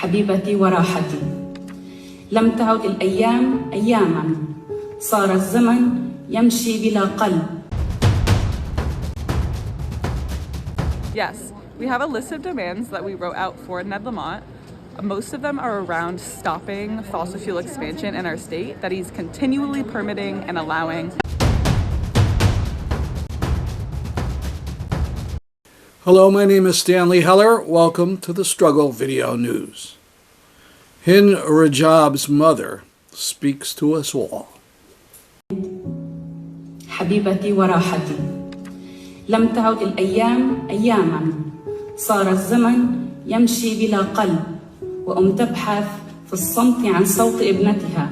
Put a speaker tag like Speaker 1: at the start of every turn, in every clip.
Speaker 1: حبيبتي وراحتي. لم تعد الأيام أياما، صار الزمن يمشي بلا قلب.
Speaker 2: Yes, we have a list of demands that we wrote out for Ned Lamont. Most of them are around stopping fossil fuel expansion in our state that he's continually permitting and allowing.
Speaker 3: Hello, my name is Stanley Heller. Welcome to the Struggle Video News. Hind Rajab's mother speaks to us all.
Speaker 1: حبيبتي وراحتي. لم تعد الأيام أياما، صار الزمن يمشي بلا قلب. تبحث في الصمت عن صوت ابنتها.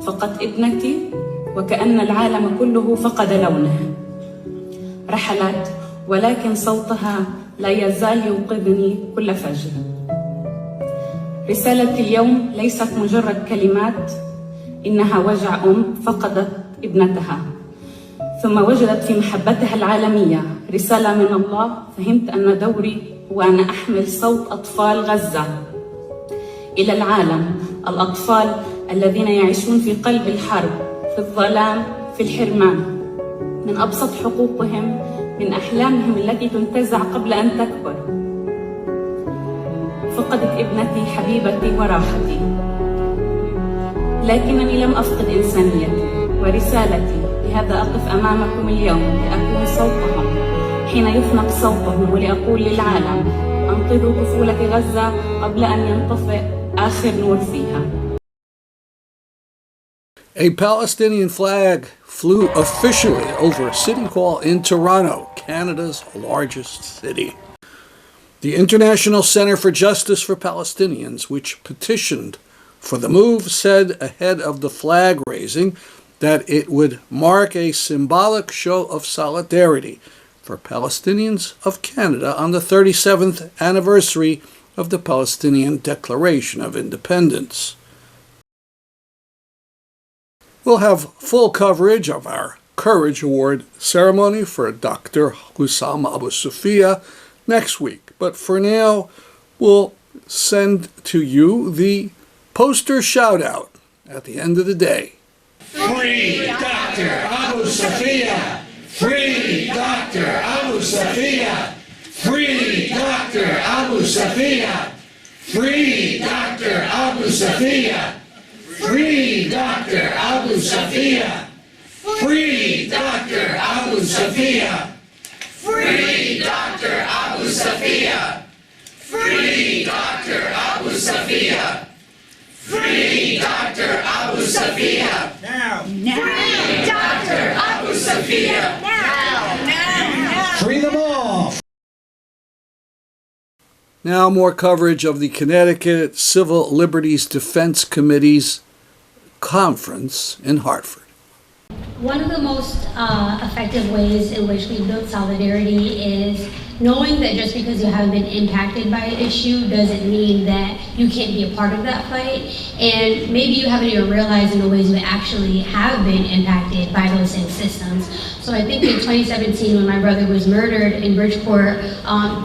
Speaker 1: فقدت ابنتي وكأن العالم كله فقد لونه. رحلت ولكن صوتها لا يزال يوقظني كل فجر. رسالتي اليوم ليست مجرد كلمات، إنها وجع فقدت ابنتها ثم وجدت في محبتها العالمية رسالة من الله. فهمت أن دوري هو أن أحمل صوت أطفال غزة إلى العالم، الأطفال الذين يعيشون في قلب الحرب، في الظلام، في الحرمان من أبسط حقوقهم، من أحلامهم التي تنتزع قبل أن تكبر. فقدت ابنتي حبيبتي وراحتي، لكنني لم أفقد إنسانيتي ورسالتي. لهذا أقف أمامكم اليوم لأكون صوتهم حين يفنق صوتهم، ولأقول للعالم: أنقذوا طفولة غزة قبل أن ينطفئ آخر نور فيها.
Speaker 3: A Palestinian flag flew officially over City Hall in Toronto, Canada's largest city. The International Center for Justice for Palestinians, which petitioned for the move, said ahead of the flag raising that it would mark a symbolic show of solidarity for Palestinians of Canada on the 37th anniversary of the Palestinian Declaration of Independence. We'll have full coverage of our Courage Award ceremony for Dr. Abu Safiya next week. But for now, we'll send to you the poster shout-out at the end of the day.
Speaker 4: Free Dr. Abu Safiya! Free Dr. Abu Safiya! Free Dr. Abu Safiya! Free Dr. Abu Safiya! Free Dr. Abu Safiya! Free Dr. Abu Safiya! Free Dr. Abu Safiya! Free Dr. Abu Safiya! Free Dr. Abu Safiya! Now! Free Dr. Abu Safiya! Now! Free them all!
Speaker 3: Now more coverage of the Connecticut Civil Liberties Defense Committee's conference in Hartford.
Speaker 5: One of the most effective ways in which we build solidarity is knowing that just because you haven't been impacted by an issue doesn't mean that you can't be a part of that fight. And maybe you haven't even realized in the ways you actually have been impacted by those same systems. So I think in 2017, when my brother was murdered in Bridgeport,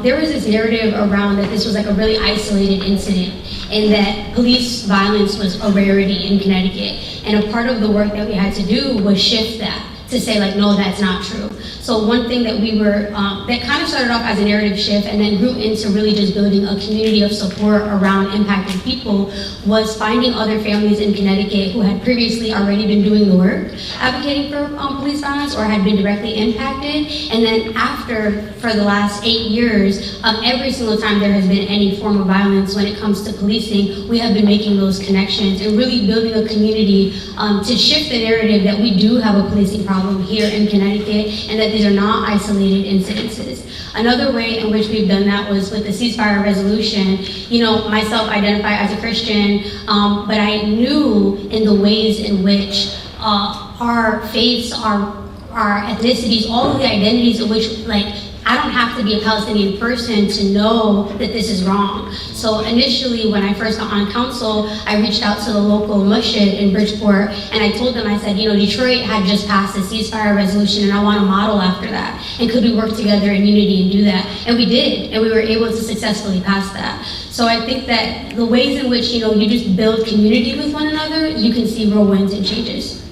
Speaker 5: there was this narrative around that this was like a really isolated incident and that police violence was a rarity in Connecticut. And a part of the work that we had to do was shift that to say like, no, that's not true. So one thing that we were, that kind of started off as a narrative shift and then grew into really just building a community of support around impacted people was finding other families in Connecticut who had previously already been doing the work, advocating for police violence or had been directly impacted. And then after, for the last 8 years, every single time there has been any form of violence when it comes to policing, we have been making those connections and really building a community to shift the narrative that we do have a policing problem here in Connecticut and that these are not isolated incidences. Another way in which we've done that was with the ceasefire resolution. You know, myself identify as a Christian, but I knew in the ways in which our faiths, our ethnicities, all of the identities in which, like, I don't have to be a Palestinian person to know that this is wrong. So initially, when I first got on council, I reached out to the local masjid in Bridgeport, and I told them, I said, you know, Detroit had just passed a ceasefire resolution, and I want to model after that. And could we work together in unity and do that? And we did, and we were able to successfully pass that. So I think that the ways in which, you just build community with one another, you can see real wins and changes.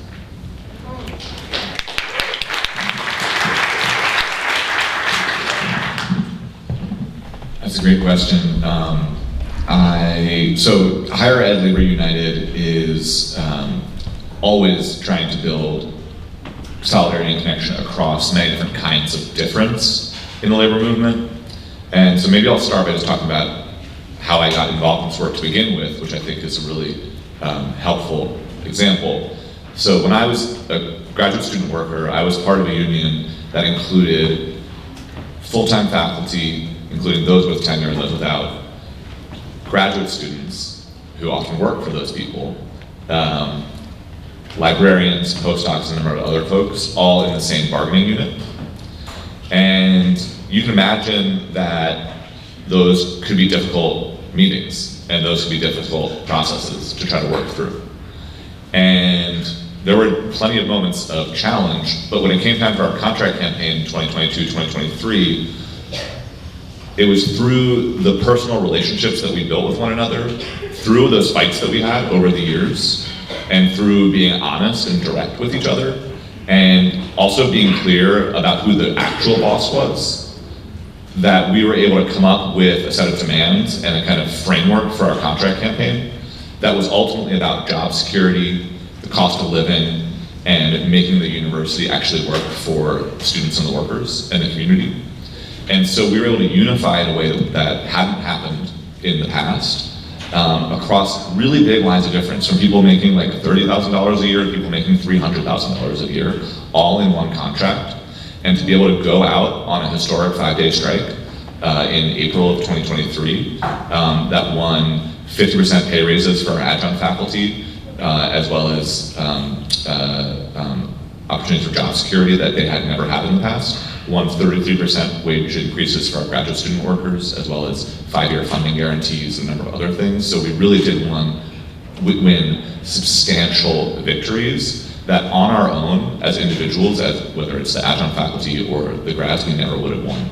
Speaker 6: That's a great question. So Higher Ed Labor United is always trying to build solidarity and connection across many different kinds of difference in the labor movement. And so maybe I'll start by just talking about how I got involved in this work to begin with, which I think is a really helpful example. So when I was a graduate student worker, I was part of a union that included full-time faculty, including those with tenure and those without, graduate students who often work for those people, librarians, postdocs, and a number of other folks, all in the same bargaining unit. And you can imagine that those could be difficult meetings, and those could be difficult processes to try to work through. And there were plenty of moments of challenge, but when it came time for our contract campaign in 2022, 2023, it was through the personal relationships that we built with one another, through those fights that we had over the years, and through being honest and direct with each other, and also being clear about who the actual boss was, that we were able to come up with a set of demands and a kind of framework for our contract campaign that was ultimately about job security, the cost of living, and making the university actually work for students and the workers and the community. And so we were able to unify in a way that hadn't happened in the past, across really big lines of difference, from people making like $30,000 a year to people making $300,000 a year, all in one contract. And to be able to go out on a historic 5-day strike in April of 2023 that won 50% pay raises for our adjunct faculty, as well as opportunities for job security that they had never had in the past. Won 33% wage increases for our graduate student workers, as well as 5-year funding guarantees and a number of other things. So we really did win substantial victories that on our own as individuals, as whether it's the adjunct faculty or the grads, we never would have won,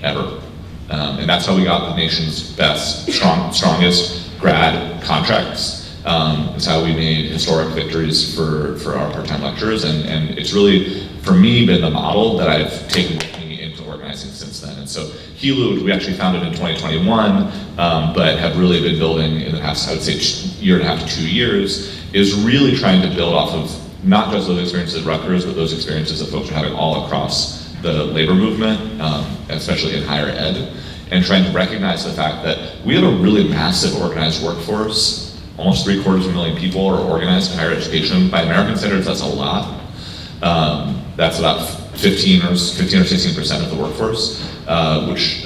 Speaker 6: ever. And that's how we got the nation's best, strongest grad contracts. It's how we made historic victories for our part-time lecturers, and it's really, for me, been the model that I've taken with me into organizing since then. And so HELU, which we actually founded in 2021, but have really been building in the past, I would say, year and a half to 2 years, is really trying to build off of not just those experiences at Rutgers, but those experiences that folks are having all across the labor movement, especially in higher ed, and trying to recognize the fact that we have a really massive organized workforce. Almost 750,000 people are organized in higher education. By American standards, that's a lot. That's about 15 or 16% of the workforce, which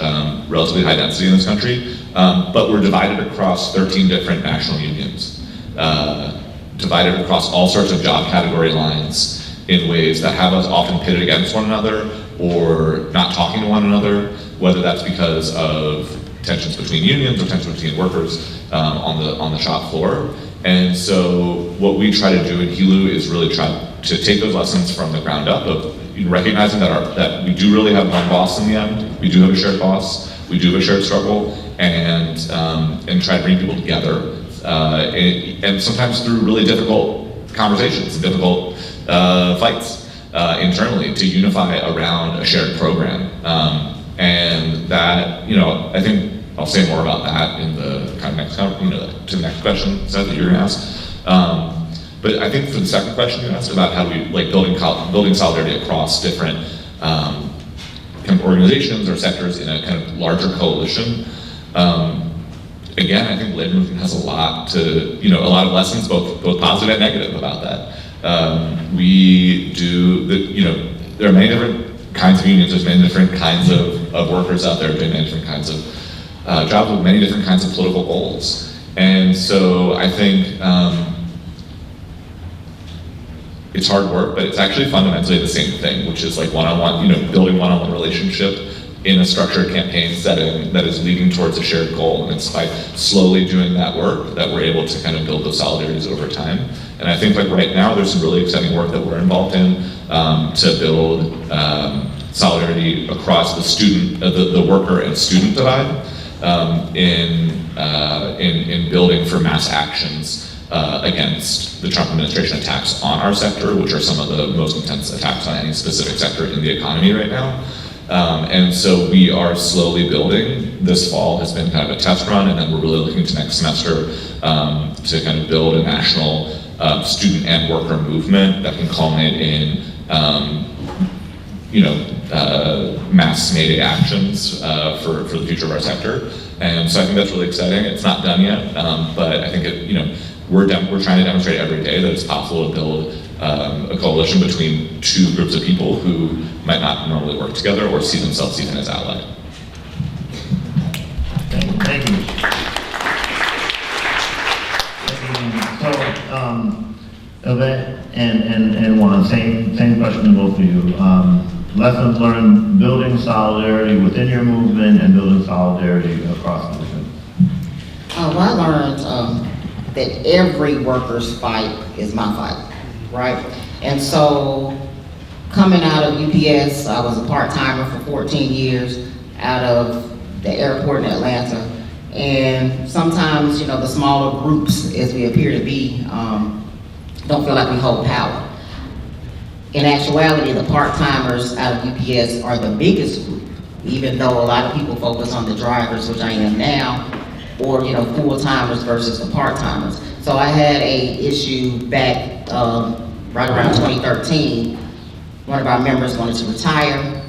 Speaker 6: relatively high density in this country. But we're divided across 13 different national unions, divided across all sorts of job category lines in ways that have us often pitted against one another or not talking to one another, whether that's because of tensions between unions or tensions between workers on the shop floor. And so what we try to do in HELU is really try to take those lessons from the ground up of recognizing that we do really have one boss in the end. We do have a shared boss. We do have a shared struggle, and try to bring people together. And sometimes through really difficult conversations and difficult fights internally to unify around a shared program. And that, I think I'll say more about that in the kind of next, to the next question that you're going to ask. But I think for the second question you asked about how do we building solidarity across different kind of organizations or sectors in a kind of larger coalition. Again, I think labor movement has a lot of lessons, both positive and negative about that. We do, there are many different kinds of unions, there's many different kinds of workers out there doing many different kinds of jobs with many different kinds of political goals. And so I think it's hard work, but it's actually fundamentally the same thing, which is like one-on-one, building one-on-one relationship in a structured campaign setting that is leading towards a shared goal. And it's by slowly doing that work that we're able to kind of build those solidarities over time. And I think like right now, there's some really exciting work that we're involved in to build solidarity across the worker and student divide. in building for mass actions against the Trump administration attacks on our sector, which are some of the most intense attacks on any specific sector in the economy right now. And so we are slowly building. This fall has been kind of a test run, and then we're really looking to next semester to kind of build a national student and worker movement that can culminate in mass May Day actions for the future of our sector. And so I think that's really exciting. It's not done yet, but I think we're trying to demonstrate every day that it's possible to build a coalition between two groups of people who might not normally work together or see themselves even as allies.
Speaker 7: Thank you. So, Yvette and Juan, same question to both of you. Lessons learned building solidarity within your movement and building solidarity across the movement.
Speaker 8: Well, I learned that every worker's fight is my fight, right? And so, coming out of UPS, I was a part-timer for 14 years out of the airport in Atlanta. And sometimes, the smaller groups, as we appear to be, don't feel like we hold power. In actuality, the part-timers out of UPS are the biggest group, even though a lot of people focus on the drivers, which I am now, or full-timers versus the part-timers. So I had a issue back right around 2013. One of our members wanted to retire,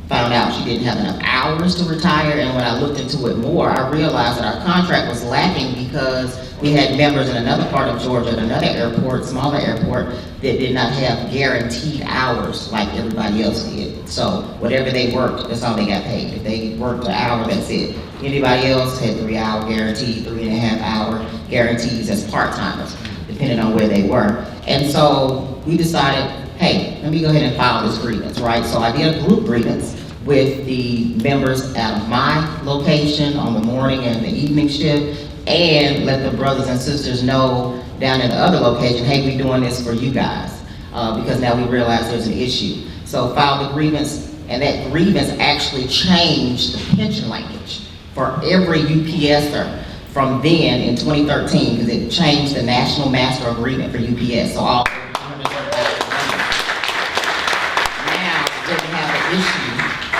Speaker 8: found out she didn't have enough hours to retire, and when I looked into it more, I realized that our contract was lacking because we had members in another part of Georgia at another airport, smaller airport, that did not have guaranteed hours like everybody else did. So whatever they worked, that's all they got paid. If they worked an hour, that's it. Anybody else had 3-hour guarantee, 3.5-hour guarantees as part-timers, depending on where they were. And so we decided, hey, let me go ahead and file this grievance, right? So I did a group grievance with the members out of my location on the morning and the evening shift, and let the brothers and sisters know down in the other location, hey, we're doing this for you guys, because now we realize there's an issue. So filed the grievance, and that grievance actually changed the pension language for every UPSer from then in 2013, because it changed the National Master Agreement for UPS. So all 135 now didn't have the issue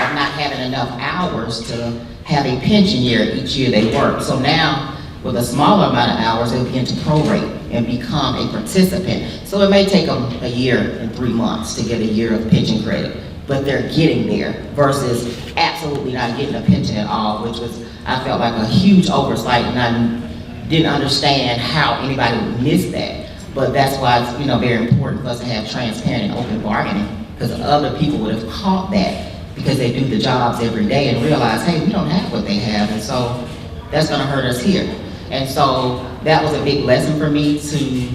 Speaker 8: of not having enough hours to have a pension year each year they work. So now, with a smaller amount of hours, they'll begin to prorate and become a participant. So it may take them a year and 3 months to get a year of pension credit, but they're getting there versus absolutely not getting a pension at all, which was, I felt like a huge oversight, and I didn't understand how anybody would miss that. But that's why it's very important for us to have transparent and open bargaining, because other people would have caught that because they do the jobs every day and realize, hey, we don't have what they have, and so that's gonna hurt us here. And so that was a big lesson for me to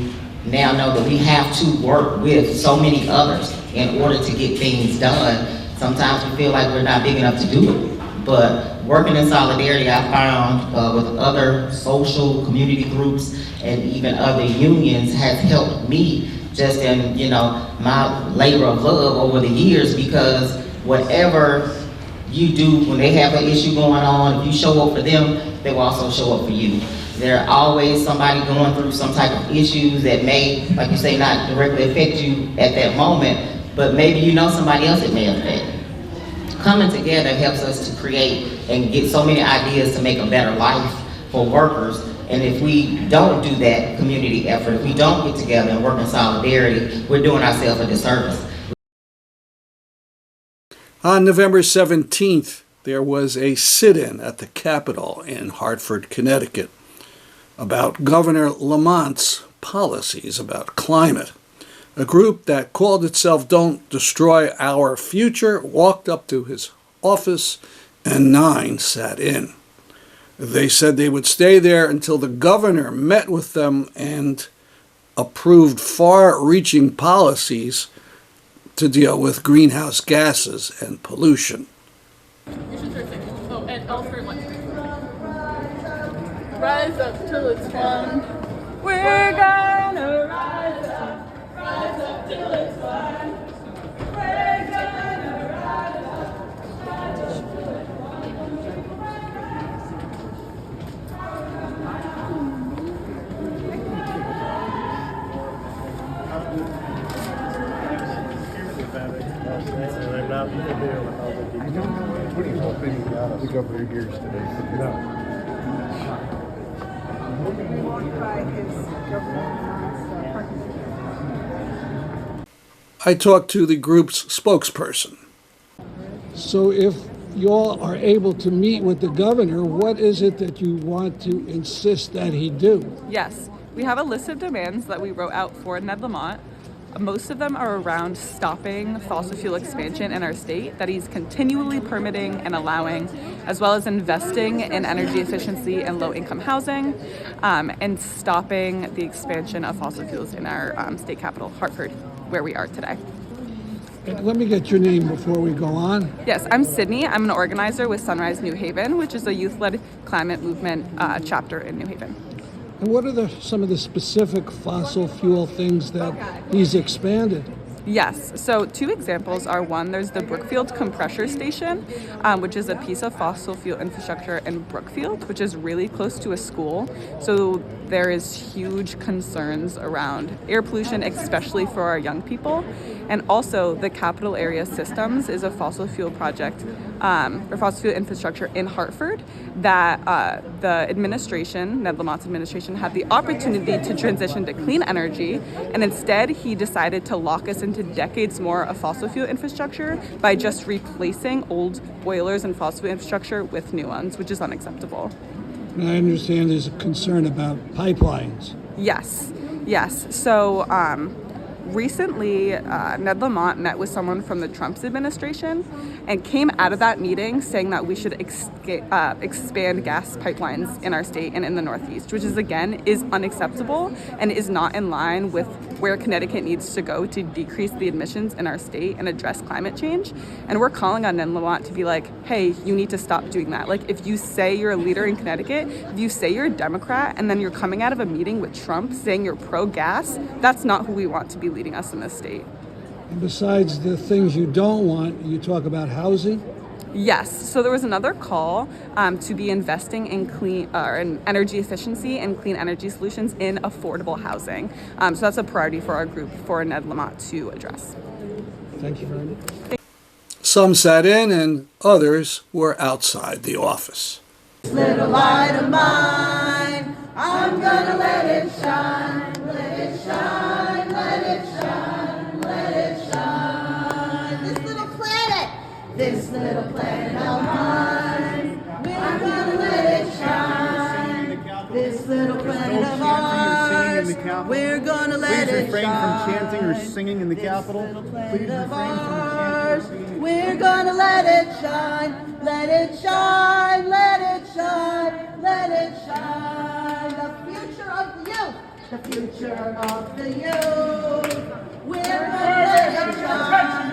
Speaker 8: now know that we have to work with so many others in order to get things done. Sometimes we feel like we're not big enough to do it, but working in solidarity, I found with other social community groups and even other unions has helped me just in my labor of love over the years, because whatever you do when they have an issue going on, if you show up for them, they will also show up for you. There's always somebody going through some type of issues that may, like you say, not directly affect you at that moment, but maybe somebody else it may affect. Coming together helps us to create and get so many ideas to make a better life for workers. And if we don't do that community effort, if we don't get together and work in solidarity, we're doing ourselves a disservice.
Speaker 3: On November 17th, there was a sit-in at the Capitol in Hartford, Connecticut, about Governor Lamont's policies about climate. A group that called itself Don't Destroy Our Future walked up to his office, and 9 sat in. They said they would stay there until the governor met with them and approved far-reaching policies to deal with greenhouse gases and pollution.
Speaker 2: You should start singing. Oh, and Alfred went. Rise up till it's fun. We're gonna rise up till it's fun. We're gonna rise up till it's fun.
Speaker 9: What are you hoping the governor hears today?
Speaker 3: I talked to the group's spokesperson. So if you all are able to meet with the governor, what is it that you want to insist that he do?
Speaker 2: Yes, we have a list of demands that we wrote out for Ned Lamont. Most of them are around stopping fossil fuel expansion in our state that he's continually permitting and allowing, as well as investing in energy efficiency and low-income housing, and stopping the expansion of fossil fuels in our state capital, Hartford, where we are today.
Speaker 3: Let me get your name before we go on.
Speaker 2: Yes, I'm Sydney. I'm an organizer with Sunrise New Haven, which is a youth-led climate movement chapter in New Haven.
Speaker 3: And what are some of the specific fossil fuel things that he's expanded?
Speaker 2: Yes, so two examples are one, there's the Brookfield compressor station, which is a piece of fossil fuel infrastructure in Brookfield, which is really close to a school. So there is huge concerns around air pollution, especially for our young people. And also the Capital Area Systems is a fossil fuel project, or fossil fuel infrastructure in Hartford that the administration, Ned Lamont's administration, had the opportunity to transition to clean energy, and instead he decided to lock us into decades more of fossil fuel infrastructure by just replacing old boilers and fossil fuel infrastructure with new ones, which is unacceptable.
Speaker 3: And I understand there's a concern about pipelines.
Speaker 2: Yes. So recently, Ned Lamont met with someone from the Trump's administration and came out of that meeting saying that we should expand gas pipelines in our state and in the Northeast, which is, again, is unacceptable and is not in line with where Connecticut needs to go to decrease the emissions in our state and address climate change. And we're calling on Ned Lamont to be like, hey, you need to stop doing that. Like, if you say you're a leader in Connecticut, if you say you're a Democrat, and then you're coming out of a meeting with Trump saying you're pro-gas, that's not who we want to be leading us in this state.
Speaker 3: And besides the things you don't want, you talk about housing?
Speaker 2: Yes. So there was another call to be investing in in energy efficiency and clean energy solutions in affordable housing. So that's a priority for our group, for Ned Lamont to address.
Speaker 3: Thank you very much. Some sat in and others were outside the office.
Speaker 10: Little light of mine, I'm gonna let it shine, let it shine, let it shine, let it shine. This little planet of mine, we're gonna let it shine. This little planet of ours, we're gonna let it shine.
Speaker 9: Please refrain from chanting or singing in the Capitol. Please refrain from chanting or singing.
Speaker 10: We're gonna let it shine, let it shine, let it shine, let it shine. The future of the youth, the future of the youth. We're gonna let it shine.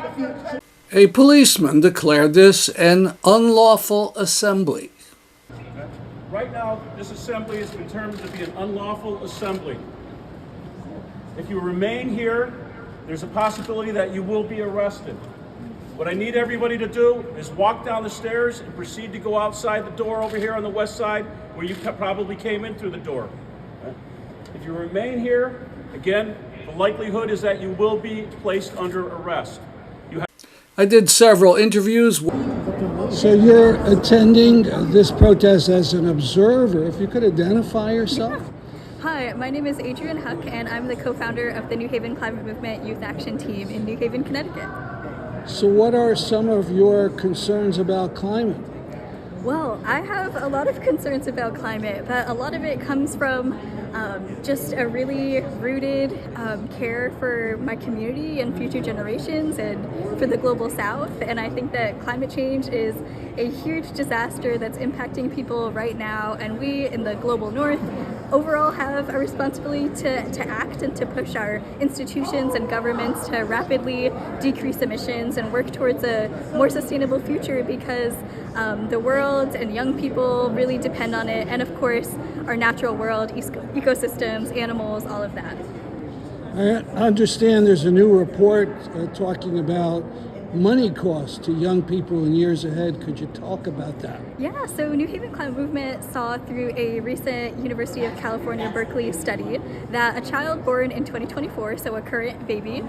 Speaker 10: The future.
Speaker 3: A policeman declared this an unlawful assembly.
Speaker 11: Right now, this assembly is determined to be an unlawful assembly. If you remain here, there's a possibility that you will be arrested. What I need everybody to do is walk down the stairs and proceed to go outside the door over here on the west side where you probably came in through the door. If you remain here, again, the likelihood is that you will be placed under arrest.
Speaker 3: I did several interviews. So you're attending this protest as an observer. If you could identify yourself.
Speaker 12: Hi, my name is Adrienne Huck, and I'm the co-founder of the New Haven Climate Movement Youth Action Team in New Haven, Connecticut.
Speaker 3: So what are some of your concerns about climate?
Speaker 12: Well, I have a lot of concerns about climate, but a lot of it comes from just a really rooted care for my community and future generations and for the global south. And I think that climate change is a huge disaster that's impacting people right now, and we in the global north overall have a responsibility to act and to push our institutions and governments to rapidly decrease emissions and work towards a more sustainable future, because the world and young people really depend on it, and of course our natural world, ecosystems, animals, all of that.
Speaker 3: I understand there's a new report talking about money costs to young people in years ahead. Could you talk about that?
Speaker 12: Yeah, so New Haven Climate Movement saw through a recent University of California, Berkeley study that a child born in 2024, so a current baby,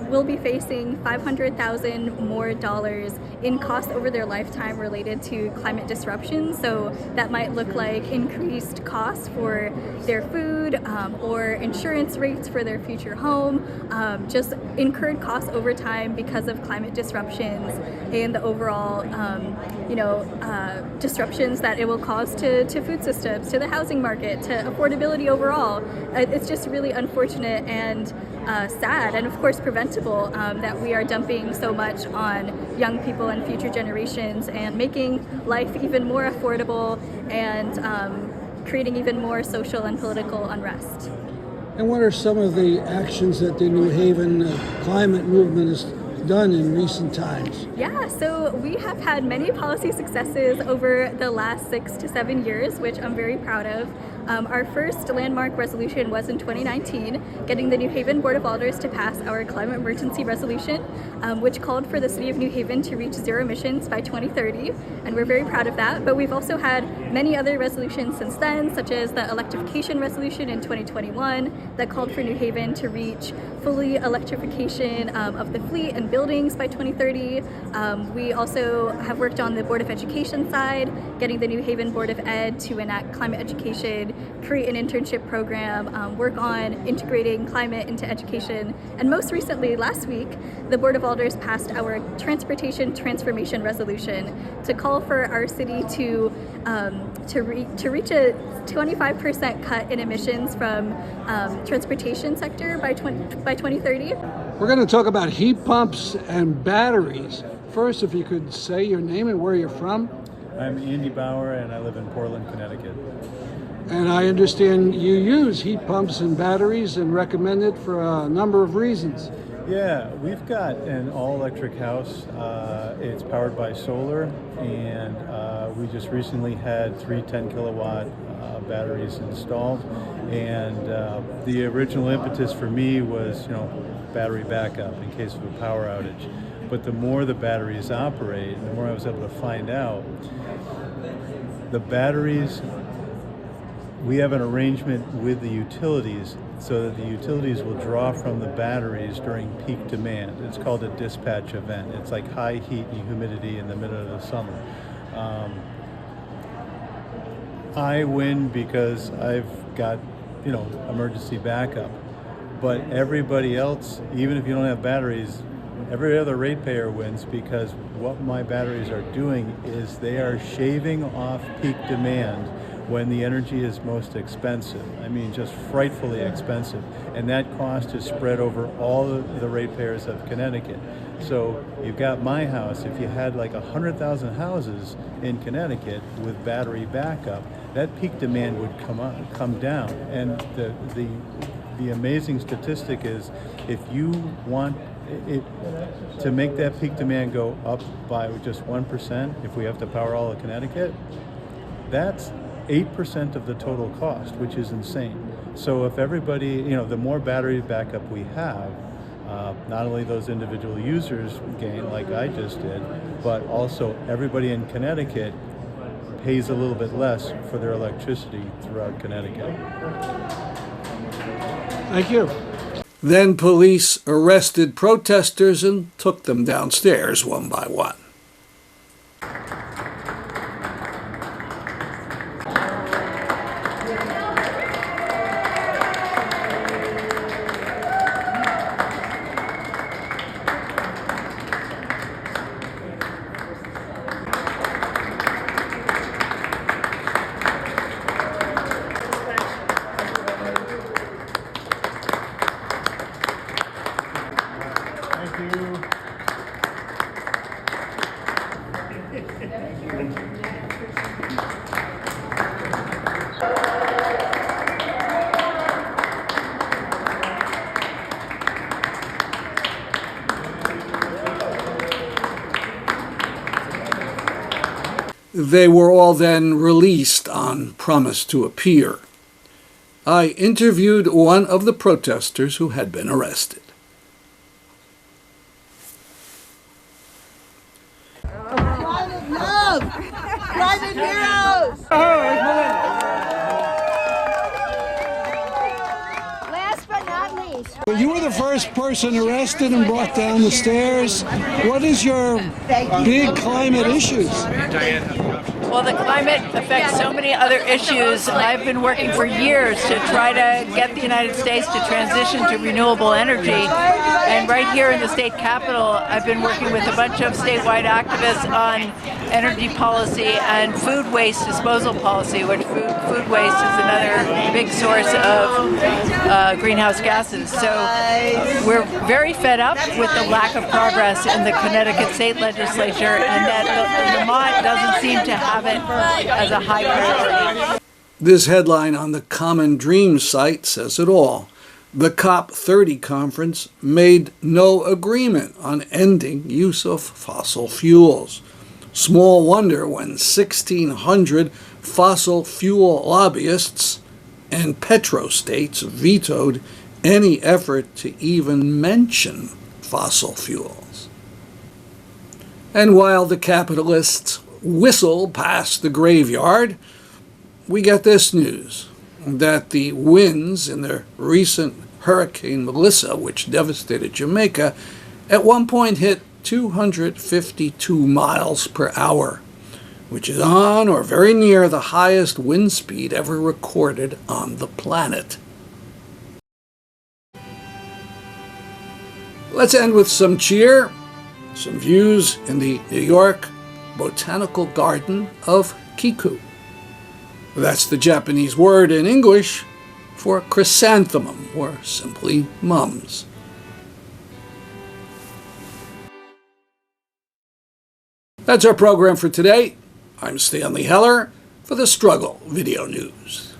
Speaker 12: will be facing $500,000 more in costs over their lifetime related to climate disruption. So that might look like increased costs for their food or insurance rates for their future home, just incurred costs over time because of climate disruptions and the overall, disruptions that it will cause to food systems, to the housing market, to affordability overall. It's just really unfortunate and sad, and of course preventable, that we are dumping so much on young people and future generations and making life even more affordable and creating even more social and political unrest.
Speaker 13: And what are some of the actions that the New Haven climate movement has done in recent times?
Speaker 12: Yeah, so we have had many policy successes over the last 6 to 7 years, which I'm very proud of. Our first landmark resolution was in 2019, getting the New Haven Board of Alders to pass our climate emergency resolution, which called for the city of New Haven to reach zero emissions by 2030, and we're very proud of that. But we've also had many other resolutions since then, such as the electrification resolution in 2021 that called for New Haven to reach fully electrification of the fleet and buildings by 2030. We also have worked on the Board of Education side, getting the New Haven Board of Ed to enact climate education, create an internship program, work on integrating climate into education, and most recently, last week, the Board of Alders passed our Transportation Transformation Resolution to call for our city to reach a 25% cut in emissions from transportation sector by 2030.
Speaker 13: We're going to talk about heat pumps and batteries. First, if you could say your name and where you're from.
Speaker 14: I'm Andy Bauer, and I live in Portland, Connecticut.
Speaker 13: And I understand you use heat pumps and batteries and recommend it for a number of reasons.
Speaker 14: Yeah, we've got an all-electric house. It's powered by solar, and we just recently had 3 10-kilowatt batteries installed. And the original impetus for me was, battery backup in case of a power outage. But the more the batteries operate, the more I was able to find out, the batteries, we have an arrangement with the utilities so that the utilities will draw from the batteries during peak demand. It's called a dispatch event. It's like high heat and humidity in the middle of the summer. I win because I've got, emergency backup. But everybody else, even if you don't have batteries, every other ratepayer wins, because what my batteries are doing is they are shaving off peak demand when the energy is most expensive. I mean, just frightfully expensive. And that cost is spread over all the ratepayers of Connecticut. So you've got my house. If you had like 100,000 houses in Connecticut with battery backup, that peak demand would come down. And the amazing statistic is, if you want it to make that peak demand go up by just 1%, if we have to power all of Connecticut, that's 8% of the total cost, which is insane. So if everybody, the more battery backup we have, not only those individual users gain, like I just did, but also everybody in Connecticut pays a little bit less for their electricity throughout Connecticut.
Speaker 13: Thank you.
Speaker 3: Then police arrested protesters and took them downstairs one by one. They were all then released on promise to appear. I interviewed one of the protesters who had been arrested.
Speaker 10: Climate love! Climate Last but not least.
Speaker 13: Well, you were the first person arrested and brought down the stairs. What is your big climate issues?
Speaker 15: Well, the climate affects so many other issues. I've been working for years to try to get the United States to transition to renewable energy. And right here in the state capitol, I've been working with a bunch of statewide activists on energy policy and food waste disposal policy, which food waste is another big source of greenhouse gases. So we're very fed up with the lack of progress in the Connecticut state legislature, and that Lamont doesn't seem to have it as a high priority.
Speaker 3: This headline on the Common Dreams site says it all. The COP30 conference made no agreement on ending use of fossil fuels. Small wonder when 1,600 fossil fuel lobbyists and petrostates vetoed any effort to even mention fossil fuels. And while the capitalists whistle past the graveyard, we get this news, that the winds in the recent Hurricane Melissa, which devastated Jamaica, at one point hit 252 miles per hour, which is on or very near the highest wind speed ever recorded on the planet. Let's end with some cheer, some views in the New York Botanical Garden of Kiku. That's the Japanese word in English for chrysanthemum, or simply mums. That's our program for today. I'm Stanley Heller for the Struggle Video News.